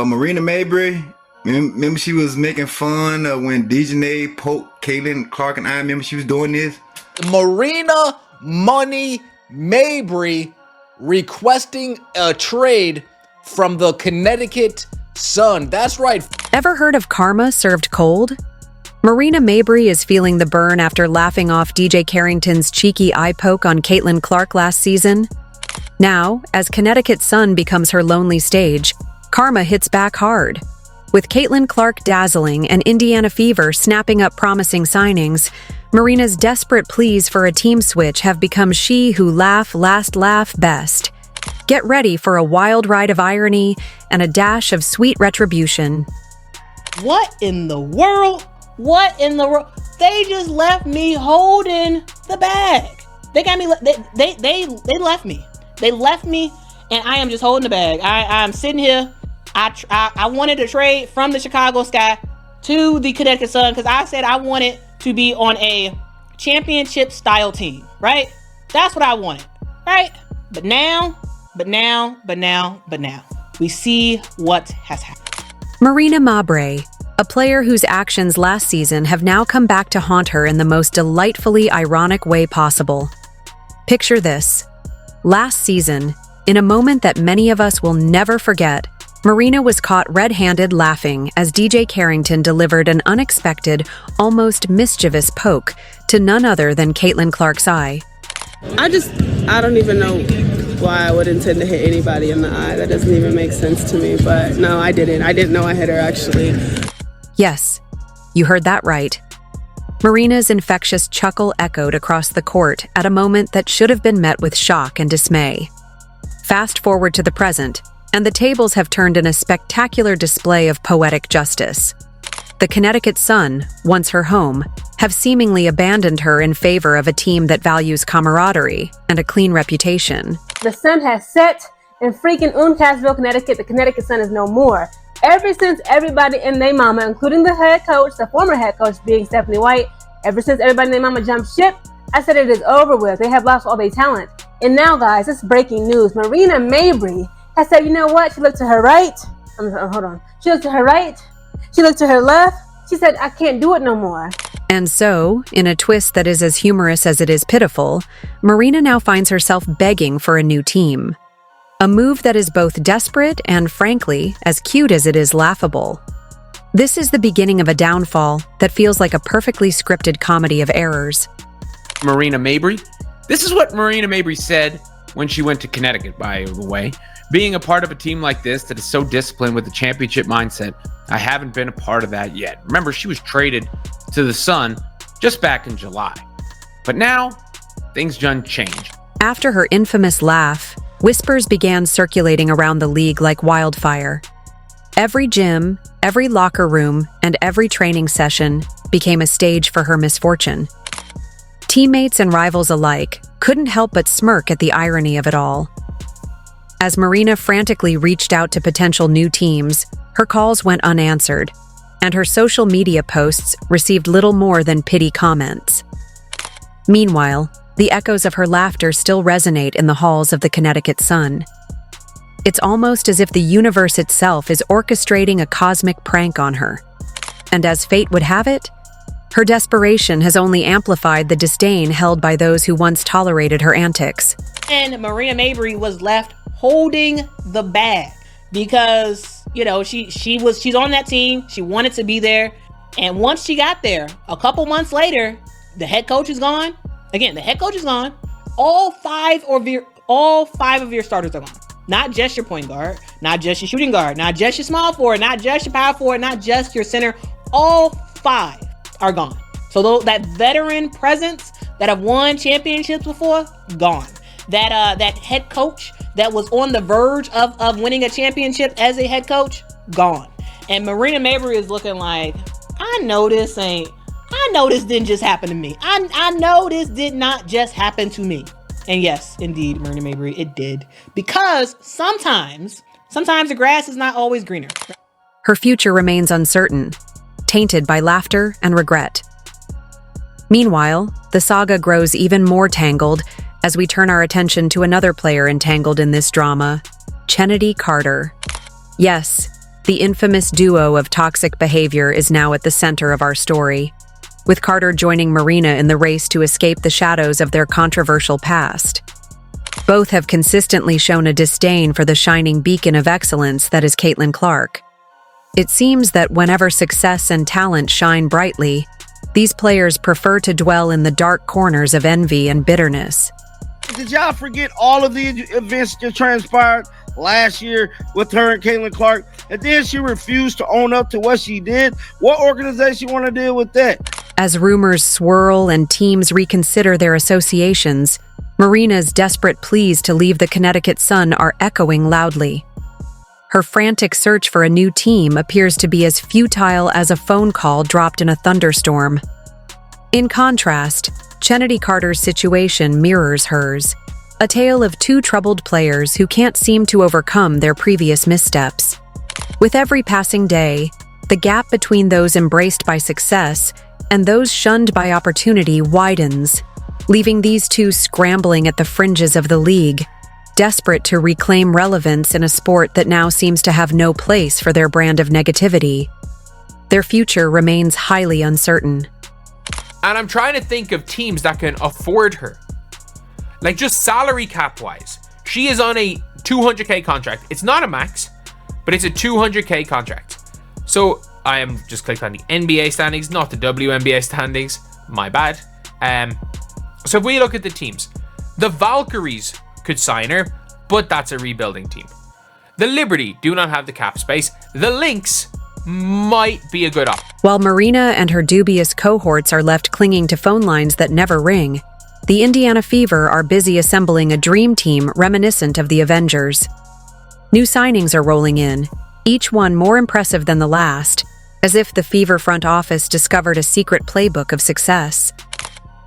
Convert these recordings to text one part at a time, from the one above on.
Marina Mabrey. Remember she was making fun when Dejanay poked Caitlin Clark and I. Remember she was doing this. Marina Money Mabrey requesting a trade from the Connecticut Sun. That's right. Ever heard of karma served cold? Marina Mabrey is feeling the burn after laughing off DJ Carrington's cheeky eye poke on Caitlin Clark last season. Now, as Connecticut Sun becomes her lonely stage, karma hits back hard. With Caitlin Clark dazzling and Indiana Fever snapping up promising signings, Marina's desperate pleas for a team switch have become she who laugh best. Get ready for a wild ride of irony and a dash of sweet retribution. What in the world? What in the world? They just left me holding the bag. They got me. They left me. They left me, and I am just holding the bag. I'm sitting here. I wanted to trade from the Chicago Sky to the Connecticut Sun because I said I wanted to be on a championship style team, right? That's what I wanted, right? But now, we see what has happened. Marina Mabrey, a player whose actions last season have now come back to haunt her in the most delightfully ironic way possible. Picture this. Last season, in a moment that many of us will never forget, Marina was caught red-handed laughing as DJ Carrington delivered an unexpected, almost mischievous poke to none other than Caitlin Clark's eye. I don't even know why I would intend to hit anybody in the eye. That doesn't even make sense to me, but no, I didn't. I didn't know I hit her, actually. Yes, you heard that right. Marina's infectious chuckle echoed across the court at a moment that should have been met with shock and dismay. Fast forward to the present, and the tables have turned in a spectacular display of poetic justice. The Connecticut Sun, once her home, have seemingly abandoned her in favor of a team that values camaraderie and a clean reputation. The sun has set in freaking Uncasville, Connecticut. The Connecticut Sun is no more. Ever since everybody and their mama, including the head coach, the former head coach being Stephanie White, ever since everybody and their mama jumped ship, I said it is over with. They have lost all their talent. And now, guys, this is breaking news. Marina Mabrey has said, you know what? She looked to her right. Hold on. She looked to her right. She looked to her left. She said, I can't do it no more. And so, in a twist that is as humorous as it is pitiful, Marina now finds herself begging for a new team. A move that is both desperate and, frankly, as cute as it is laughable. This is the beginning of a downfall that feels like a perfectly scripted comedy of errors. Marina Mabrey? This is what Marina Mabrey said when she went to Connecticut, by the way. Being a part of a team like this that is so disciplined with a championship mindset, I haven't been a part of that yet. Remember, she was traded to the Sun just back in July. But now, things done change. After her infamous laugh, whispers began circulating around the league like wildfire. Every gym, every locker room, and every training session became a stage for her misfortune. Teammates and rivals alike couldn't help but smirk at the irony of it all. As Marina frantically reached out to potential new teams, her calls went unanswered, and her social media posts received little more than pity comments. Meanwhile, the echoes of her laughter still resonate in the halls of the Connecticut Sun. It's almost as if the universe itself is orchestrating a cosmic prank on her. And as fate would have it, her desperation has only amplified the disdain held by those who once tolerated her antics. And Marina Mabrey was left holding the bag because, she's on that team. She wanted to be there. And once she got there, a couple months later, the head coach is gone. Again, the head coach is gone. All five of your starters are gone. Not just your point guard, not just your shooting guard, not just your small forward, not just your power forward, not just your center. All five are gone. So that veteran presence that have won championships before, gone. That head coach that was on the verge of winning a championship as a head coach, gone. And Marina Mabrey is looking like, I know this didn't just happen to me. I know this did not just happen to me. And yes, indeed, Marina Mabrey, it did. Because sometimes the grass is not always greener. Her future remains uncertain, tainted by laughter and regret. Meanwhile, the saga grows even more tangled as we turn our attention to another player entangled in this drama, Chennedy Carter. Yes, The infamous duo of toxic behavior is now at the center of our story, with Carter joining Marina in the race to escape the shadows of their controversial past. Both have consistently shown a disdain for the shining beacon of excellence that is Caitlin Clark. It seems that whenever success and talent shine brightly, these players prefer to dwell in the dark corners of envy and bitterness. Did y'all forget all of the events that transpired last year with her and Caitlin Clark? And then she refused to own up to what she did. What organization want to deal with that? As rumors swirl and teams reconsider their associations, Marina's desperate pleas to leave the Connecticut Sun are echoing loudly. Her frantic search for a new team appears to be as futile as a phone call dropped in a thunderstorm. In contrast, Chennedy Carter's situation mirrors hers, a tale of two troubled players who can't seem to overcome their previous missteps. With every passing day, the gap between those embraced by success and those shunned by opportunity widens, leaving these two scrambling at the fringes of the league, desperate to reclaim relevance in a sport that now seems to have no place for their brand of negativity. Their future remains highly uncertain. And I'm trying to think of teams that can afford her. Like, just salary cap wise. She is on a 200K contract. It's not a max, but it's a 200K contract. So I am just clicked on the NBA standings, not the WNBA standings. My bad. So if we look at the teams, the Valkyries could sign her, but that's a rebuilding team. The Liberty do not have the cap space. The Lynx might be a good option. While Marina and her dubious cohorts are left clinging to phone lines that never ring, the Indiana Fever are busy assembling a dream team reminiscent of the Avengers. New signings are rolling in, each one more impressive than the last, as if the Fever front office discovered a secret playbook of success.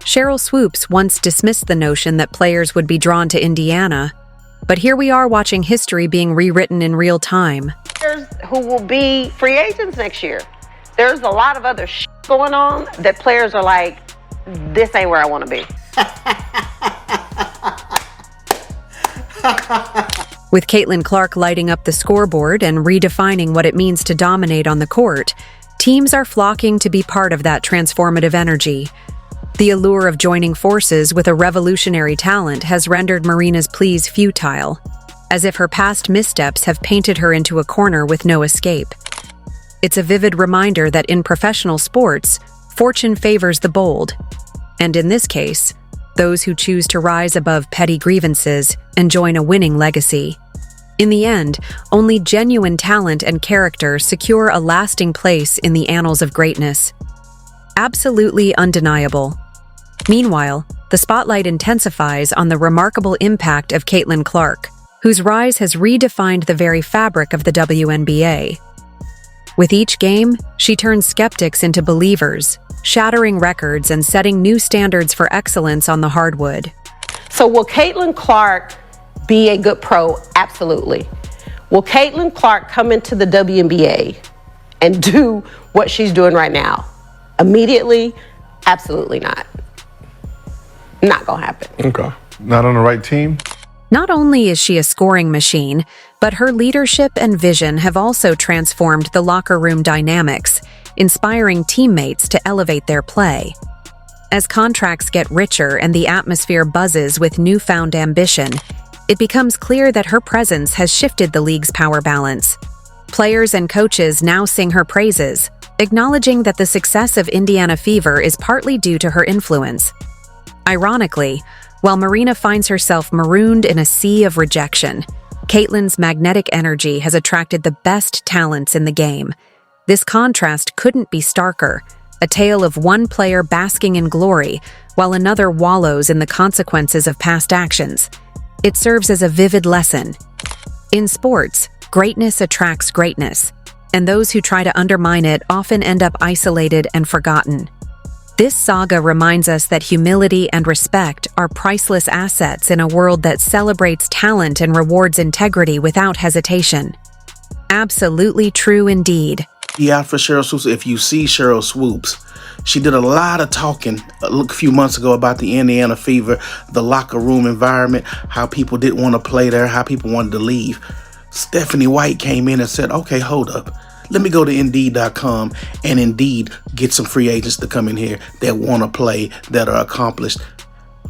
Cheryl Swoops once dismissed the notion that players would be drawn to Indiana, but here we are watching history being rewritten in real time. Who will be free agents next year. There's a lot of other going on that players are like, this ain't where I want to be. With Caitlin Clark lighting up the scoreboard and redefining what it means to dominate on the court, teams are flocking to be part of that transformative energy. The allure of joining forces with a revolutionary talent has rendered Marina's pleas futile, as if her past missteps have painted her into a corner with no escape. It's a vivid reminder that in professional sports, fortune favors the bold, and in this case, those who choose to rise above petty grievances and join a winning legacy. In the end, only genuine talent and character secure a lasting place in the annals of greatness. Absolutely undeniable. Meanwhile, the spotlight intensifies on the remarkable impact of Caitlin Clark, whose rise has redefined the very fabric of the WNBA. With each game, she turns skeptics into believers, shattering records and setting new standards for excellence on the hardwood. So will Caitlin Clark be a good pro? Absolutely. Will Caitlin Clark come into the WNBA and do what she's doing right now? Immediately? Absolutely not. Not gonna happen. Okay. Not on the right team? Not only is she a scoring machine, but her leadership and vision have also transformed the locker room dynamics, inspiring teammates to elevate their play. As contracts get richer and the atmosphere buzzes with newfound ambition, it becomes clear that her presence has shifted the league's power balance. Players and coaches now sing her praises, acknowledging that the success of Indiana Fever is partly due to her influence. Ironically, while Marina finds herself marooned in a sea of rejection, Caitlin's magnetic energy has attracted the best talents in the game. This contrast couldn't be starker, a tale of one player basking in glory while another wallows in the consequences of past actions. It serves as a vivid lesson. In sports, greatness attracts greatness, and those who try to undermine it often end up isolated and forgotten. This saga reminds us that humility and respect are priceless assets in a world that celebrates talent and rewards integrity without hesitation. Absolutely true indeed. Yeah, for Cheryl Swoops, if you see Cheryl Swoops, she did a lot of talking a few months ago about the Indiana Fever, the locker room environment, how people didn't want to play there, how people wanted to leave. Stephanie White came in and said, okay, hold up. Let me go to Indeed.com and Indeed get some free agents to come in here that want to play, that are accomplished,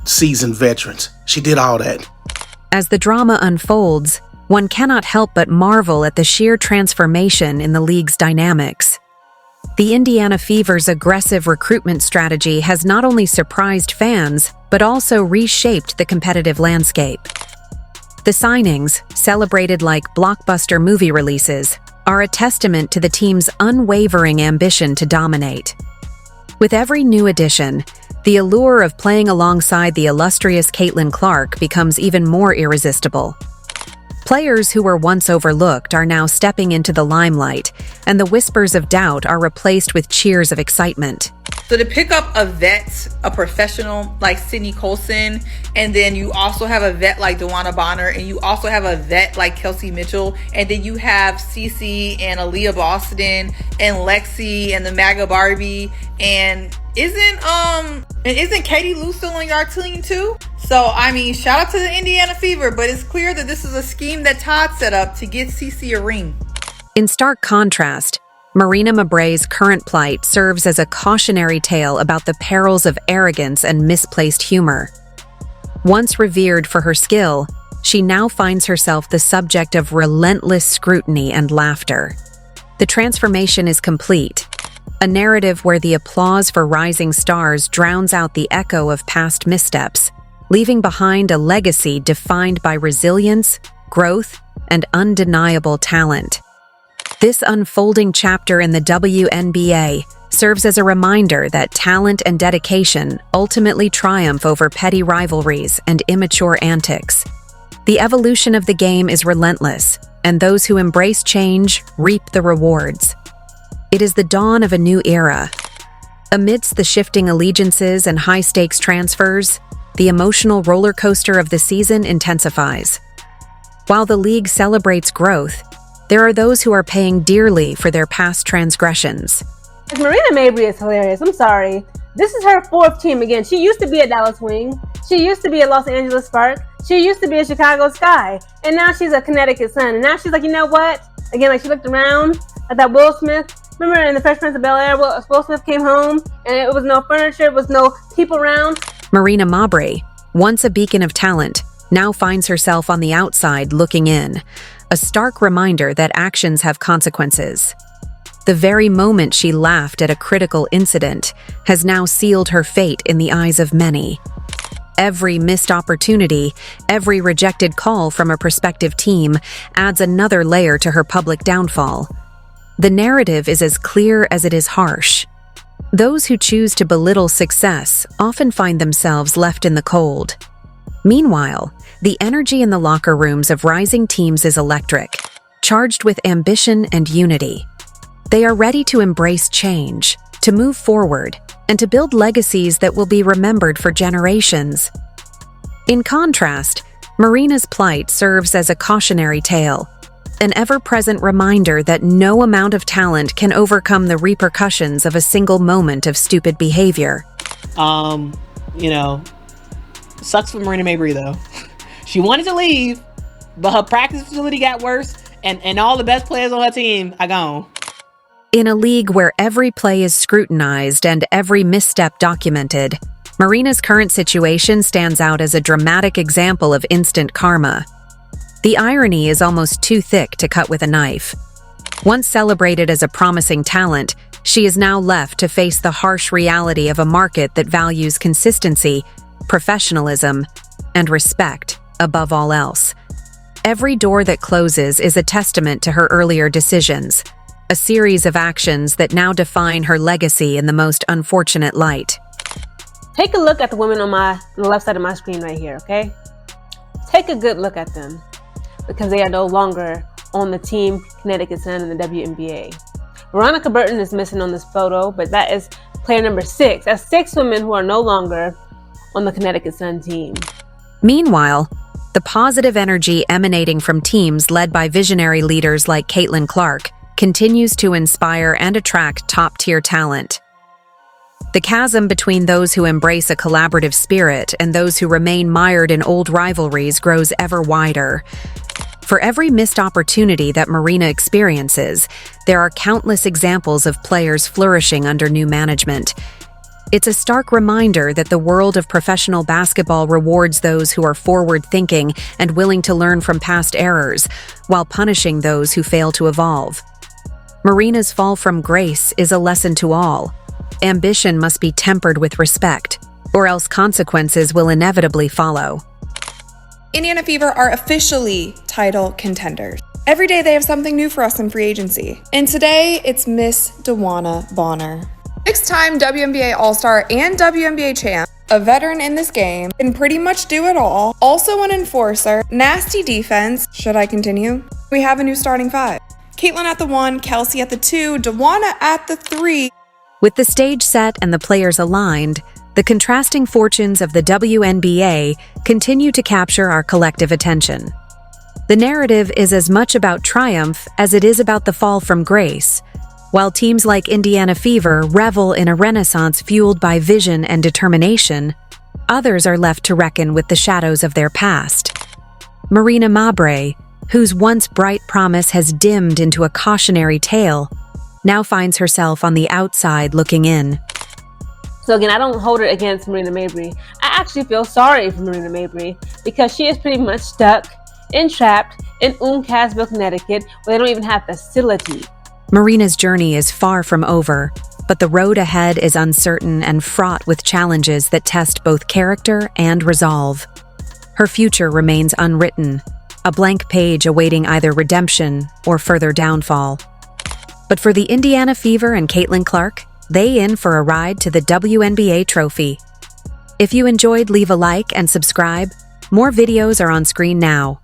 seasoned veterans. She did all that. As the drama unfolds, one cannot help but marvel at the sheer transformation in the league's dynamics. The Indiana Fever's aggressive recruitment strategy has not only surprised fans, but also reshaped the competitive landscape. The signings, celebrated like blockbuster movie releases, are a testament to the team's unwavering ambition to dominate. With every new addition, the allure of playing alongside the illustrious Caitlin Clark becomes even more irresistible. Players who were once overlooked are now stepping into the limelight, and the whispers of doubt are replaced with cheers of excitement. So to pick up a vet, a professional like Sydney Colson, and then you also have a vet like DeWanna Bonner, and you also have a vet like Kelsey Mitchell, and then you have Cece and Aaliyah Boston and Lexi and the MAGA Barbie, and isn't Katie Lou still on your team too? So I mean, shout out to the Indiana Fever, but it's clear that this is a scheme that Todd set up to get Cece a ring. In stark contrast, Marina Mabrey's current plight serves as a cautionary tale about the perils of arrogance and misplaced humor. Once revered for her skill, she now finds herself the subject of relentless scrutiny and laughter. The transformation is complete, a narrative where the applause for rising stars drowns out the echo of past missteps, leaving behind a legacy defined by resilience, growth, and undeniable talent. This unfolding chapter in the WNBA serves as a reminder that talent and dedication ultimately triumph over petty rivalries and immature antics. The evolution of the game is relentless, and those who embrace change reap the rewards. It is the dawn of a new era. Amidst the shifting allegiances and high-stakes transfers, the emotional roller coaster of the season intensifies. While the league celebrates growth, there are those who are paying dearly for their past transgressions. Marina Mabrey is hilarious. I'm sorry. This is her fourth team again. She used to be a Dallas Wing. She used to be a Los Angeles Spark. She used to be a Chicago Sky. And now she's a Connecticut Sun. And now she's like, you know what? Again, like she looked around at that Will Smith. Remember in the Fresh Prince of Bel-Air, Will Smith came home and it was no furniture, it was no people around. Marina Mabrey, once a beacon of talent, now finds herself on the outside looking in, a stark reminder that actions have consequences. The very moment she laughed at a critical incident has now sealed her fate in the eyes of many. Every missed opportunity, every rejected call from a prospective team adds another layer to her public downfall. The narrative is as clear as it is harsh. Those who choose to belittle success often find themselves left in the cold. Meanwhile, the energy in the locker rooms of rising teams is electric, charged with ambition and unity. They are ready to embrace change, to move forward, and to build legacies that will be remembered for generations. In contrast, Marina's plight serves as a cautionary tale, an ever-present reminder that no amount of talent can overcome the repercussions of a single moment of stupid behavior. Sucks for Marina Mabrey though. She wanted to leave, but her practice facility got worse, and all the best players on her team are gone. In a league where every play is scrutinized and every misstep documented, Marina's current situation stands out as a dramatic example of instant karma. The irony is almost too thick to cut with a knife. Once celebrated as a promising talent, she is now left to face the harsh reality of a market that values consistency, professionalism, and respect above all else. Every door that closes is a testament to her earlier decisions, a series of actions that now define her legacy in the most unfortunate light. Take a look at the women on the left side of my screen right here, okay? Take a good look at them, because they are no longer on the team Connecticut Sun in the WNBA. Veronica Burton is missing on this photo, but that is player number 6. That's 6 women who are no longer on the Connecticut Sun team. Meanwhile, the positive energy emanating from teams led by visionary leaders like Caitlin Clark continues to inspire and attract top-tier talent. The chasm between those who embrace a collaborative spirit and those who remain mired in old rivalries grows ever wider. For every missed opportunity that Marina experiences, there are countless examples of players flourishing under new management. It's a stark reminder that the world of professional basketball rewards those who are forward-thinking and willing to learn from past errors, while punishing those who fail to evolve. Marina's fall from grace is a lesson to all. Ambition must be tempered with respect, or else consequences will inevitably follow. Indiana Fever are officially title contenders. Every day they have something new for us in free agency. And today, it's Miss DeWanna Bonner. Six-time WNBA All-Star and WNBA champ, a veteran in this game, can pretty much do it all, also an enforcer, nasty defense. Should I continue? We have a new starting five. Caitlin at the 1, Kelsey at the 2, DeWanna at the 3. With the stage set and the players aligned, the contrasting fortunes of the WNBA continue to capture our collective attention. The narrative is as much about triumph as it is about the fall from grace. While teams like Indiana Fever revel in a renaissance fueled by vision and determination, others are left to reckon with the shadows of their past. Marina Mabrey, whose once bright promise has dimmed into a cautionary tale, now finds herself on the outside looking in. So again, I don't hold it against Marina Mabrey. I actually feel sorry for Marina Mabrey because she is pretty much stuck, entrapped in Uncasville, Connecticut, where they don't even have facility. Marina's journey is far from over, but the road ahead is uncertain and fraught with challenges that test both character and resolve. Her future remains unwritten, a blank page awaiting either redemption or further downfall. But for the Indiana Fever and Caitlin Clark, they in for a ride to the WNBA trophy. If you enjoyed, leave a like and subscribe. More videos are on screen now.